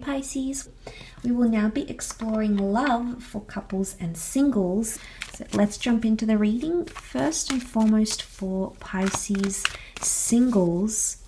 Pisces. We will now be exploring love for couples and singles. So let's jump into the reading. First and foremost for Pisces singles,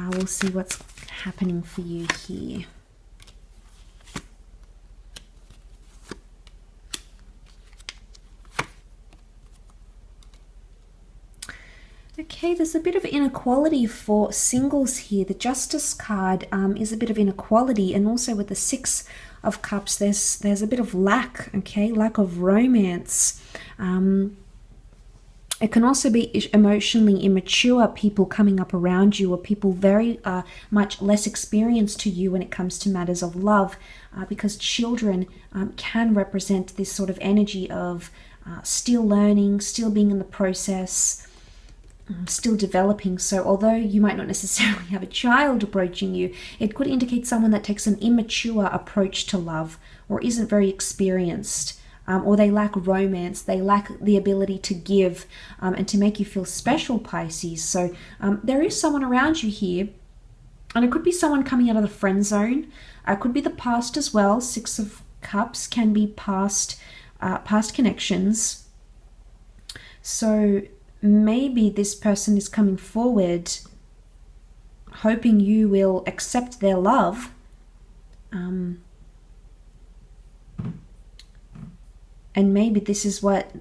we'll see what's happening for you here. Okay, there's a bit of inequality for singles here. The Justice card is a bit of inequality, and also with the Six of Cups, there's a bit of lack, okay, lack of romance. It can also be emotionally immature people coming up around you, or people very much less experienced to you when it comes to matters of love, because children can represent this sort of energy of still learning, still being in the process, still developing. So although you might not necessarily have a child approaching you, it could indicate someone that takes an immature approach to love, or isn't very experienced, or they lack romance, they lack the ability to give and to make you feel special, Pisces. So there is someone around you here, and it could be someone coming out of the friend zone. It could be the past as well. Six of Cups can be past connections. So maybe this person is coming forward hoping you will accept their love, and maybe this is what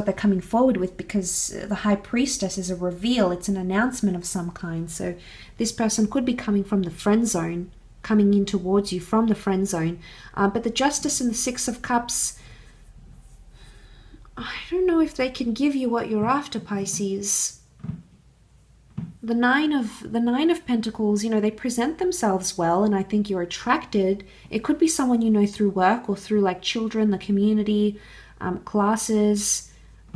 they're coming forward with, because the High Priestess is a reveal. It's an announcement of some kind. So this person could be coming from the friend zone, coming in towards you from the friend zone. But the Justice and the Six of Cups, I don't know if they can give you what you're after, Pisces. The Nine of Pentacles, you know, they present themselves well, and I think you're attracted. It could be someone you know through work, or through like children, the community, classes,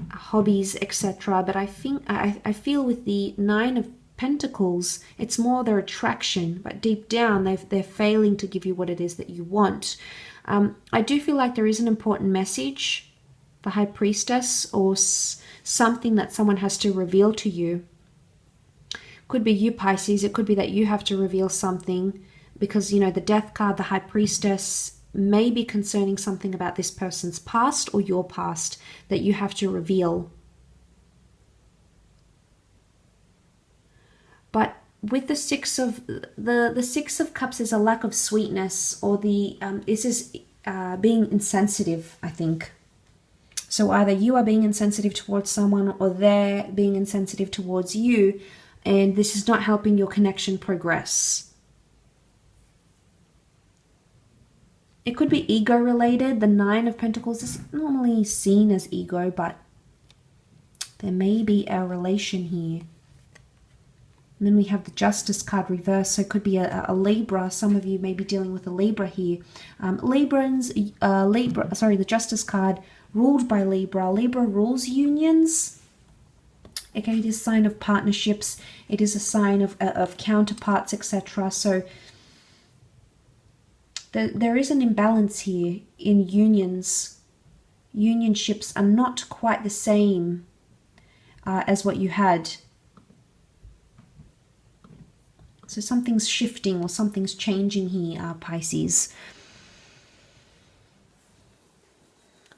hobbies, etc. But I feel with the Nine of Pentacles, it's more their attraction, but deep down they're failing to give you what it is that you want. I do feel like there is an important message, the High Priestess, or something that someone has to reveal to you. Could be you, Pisces. It could be that you have to reveal something, because, you know, the Death card, the High Priestess, may be concerning something about this person's past or your past that you have to reveal. But with the Six of Cups is a lack of sweetness, or this is being insensitive, I think. So either you are being insensitive towards someone, or they're being insensitive towards you, and this is not helping your connection progress. It could be ego related. The Nine of Pentacles is normally seen as ego, but there may be a relation here. And then we have the Justice card reversed, so it could be a Libra. Some of you may be dealing with a Libra here. The Justice card ruled by Libra. Libra rules unions. Okay, it is a sign of partnerships. It is a sign of counterparts, etc. So there is an imbalance here in unions. Unionships are not quite the same as what you had. So something's shifting, or something's changing here, Pisces.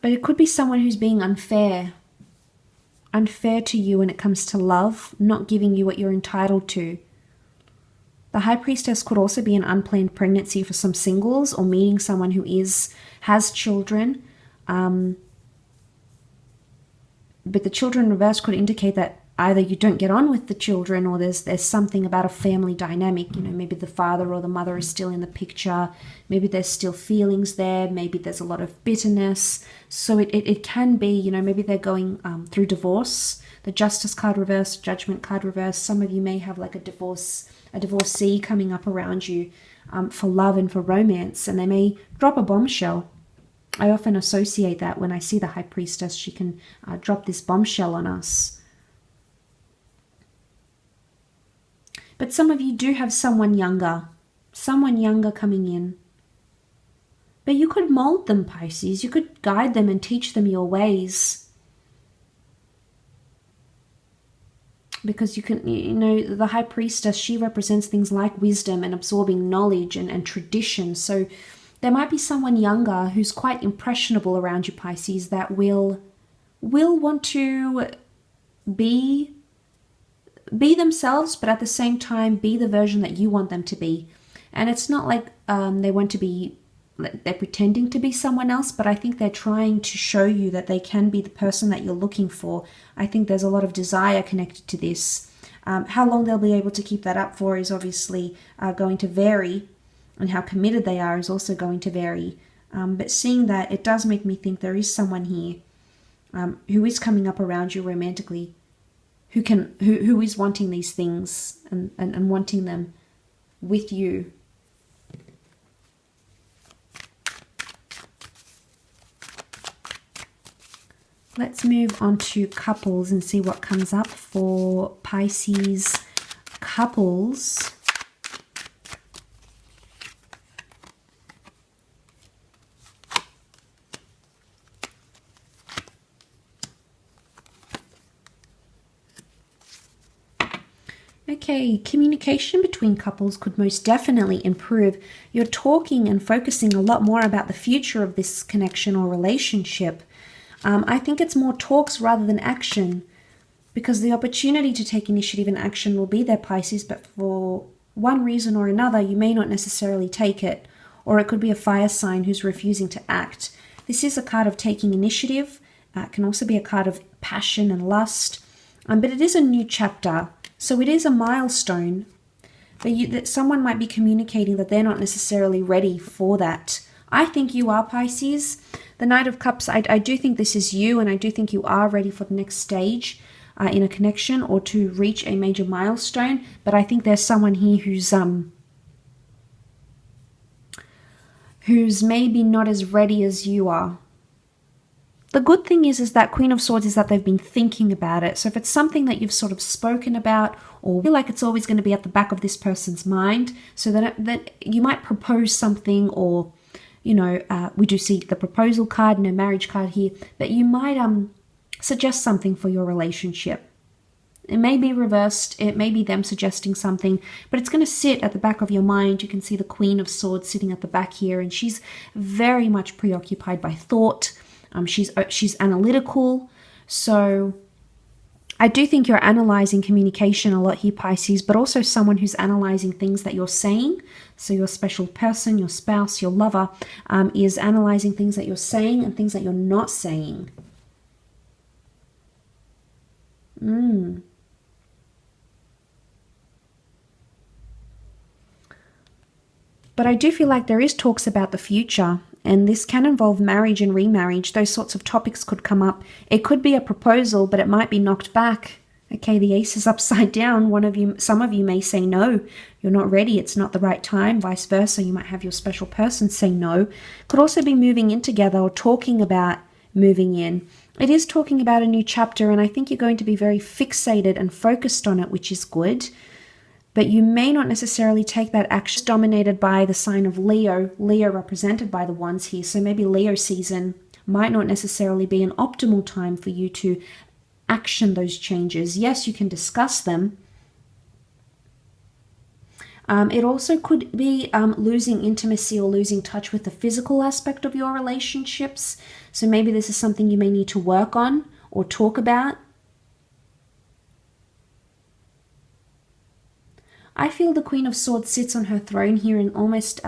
But it could be someone who's being unfair to you when it comes to love, not giving you what you're entitled to. The High Priestess could also be an unplanned pregnancy for some singles, or meeting someone who has children. But the children reverse could indicate that either you don't get on with the children, or there's something about a family dynamic. You know, maybe the father or the mother is still in the picture. Maybe there's still feelings there. Maybe there's a lot of bitterness. So it can be, you know, maybe they're going through divorce. The Justice card reverse, Judgment card reverse. Some of you may have like a divorcee coming up around you for love and for romance, and they may drop a bombshell. I often associate that when I see the High Priestess. She can drop this bombshell on us. But some of you do have someone younger coming in. But you could mold them, Pisces. You could guide them and teach them your ways. because you know, the High Priestess, she represents things like wisdom and absorbing knowledge and tradition. So there might be someone younger who's quite impressionable around you, Pisces, that will want to be themselves, but at the same time be the version that you want them to be. And it's not like they want to be, they're pretending to be someone else, but I think they're trying to show you that they can be the person that you're looking for. I think there's a lot of desire connected to this. How long they'll be able to keep that up for is obviously going to vary, and how committed they are is also going to vary. But seeing that, it does make me think there is someone here who is coming up around you romantically, who is wanting these things and wanting them with you. Let's move on to couples and see what comes up for Pisces couples. Okay, communication between couples could most definitely improve. You're talking and focusing a lot more about the future of this connection or relationship. I think it's more talks rather than action, because the opportunity to take initiative and action will be there, Pisces, but for one reason or another, you may not necessarily take it, or it could be a fire sign who's refusing to act. This is a card of taking initiative. It can also be a card of passion and lust, but it is a new chapter, so it is a milestone. But that someone might be communicating that they're not necessarily ready for that. I think you are, Pisces. The Knight of Cups, I do think this is you, and I do think you are ready for the next stage in a connection or to reach a major milestone. But I think there's someone here who's maybe not as ready as you are. The good thing is that Queen of Swords is that they've been thinking about it. So if it's something that you've sort of spoken about, or feel like it's always going to be at the back of this person's mind, so that you might propose something, or you know, we do see the proposal card, no marriage card here, but you might suggest something for your relationship. It may be reversed, it may be them suggesting something, but it's going to sit at the back of your mind. You can see the Queen of Swords sitting at the back here, and she's very much preoccupied by thought. She's analytical, so I do think you're analyzing communication a lot here, Pisces, but also someone who's analyzing things that you're saying. So your special person, your spouse, your lover, is analyzing things that you're saying and things that you're not saying. But I do feel like there is talks about the future, and this can involve marriage and remarriage. Those sorts of topics could come up. It could be a proposal, but it might be knocked back. Okay, the ace is upside down. Some of you may say no, you're not ready, it's not the right time. Vice versa, you might have your special person say no. Could also be moving in together or talking about moving in. It is talking about a new chapter, and I think you're going to be very fixated and focused on it, which is good. But you may not necessarily take that action. Dominated by the sign of Leo, Leo represented by the wands here. So maybe Leo season might not necessarily be an optimal time for you to action those changes. Yes, you can discuss them. It also could be losing intimacy or losing touch with the physical aspect of your relationships. So maybe this is something you may need to work on or talk about. I feel the Queen of Swords sits on her throne here and almost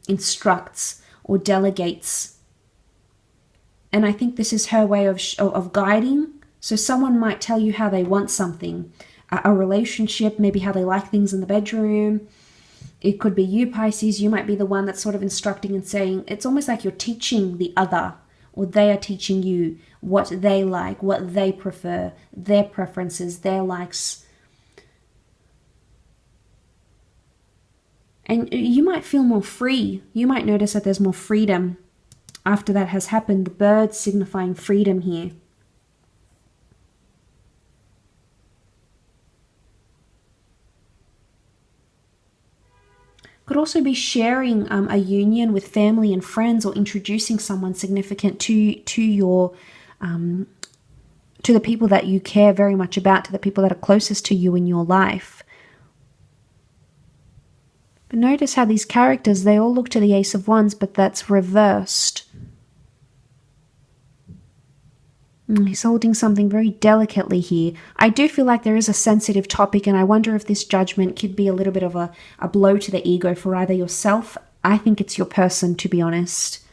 instructs or delegates. And I think this is her way of guiding. So someone might tell you how they want something, a relationship, maybe how they like things in the bedroom. It could be you, Pisces. You might be the one that's sort of instructing and saying, it's almost like you're teaching the other, or they are teaching you what they like, what they prefer, their preferences, their likes. And you might feel more free. You might notice that there's more freedom after that has happened. The birds signifying freedom here. Could also be sharing a union with family and friends, or introducing someone significant to your to the people that you care very much about, to the people that are closest to you in your life. But notice how these characters, they all look to the Ace of Wands, but that's reversed. He's holding something very delicately here. I do feel like there is a sensitive topic, and I wonder if this judgment could be a little bit of a blow to the ego for either yourself. I think it's your person, to be honest.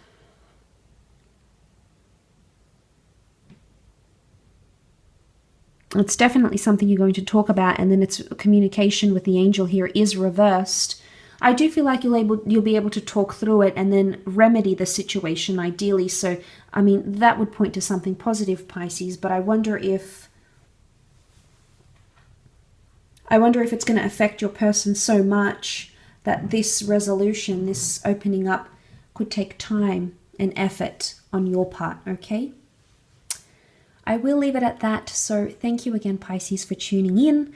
It's definitely something you're going to talk about, and then its communication with the angel here is reversed. I do feel like you'll be able to talk through it and then remedy the situation ideally. So, I mean, that would point to something positive, Pisces, but I wonder if it's going to affect your person so much that this resolution, this opening up, could take time and effort on your part, okay? I will leave it at that. So thank you again, Pisces, for tuning in.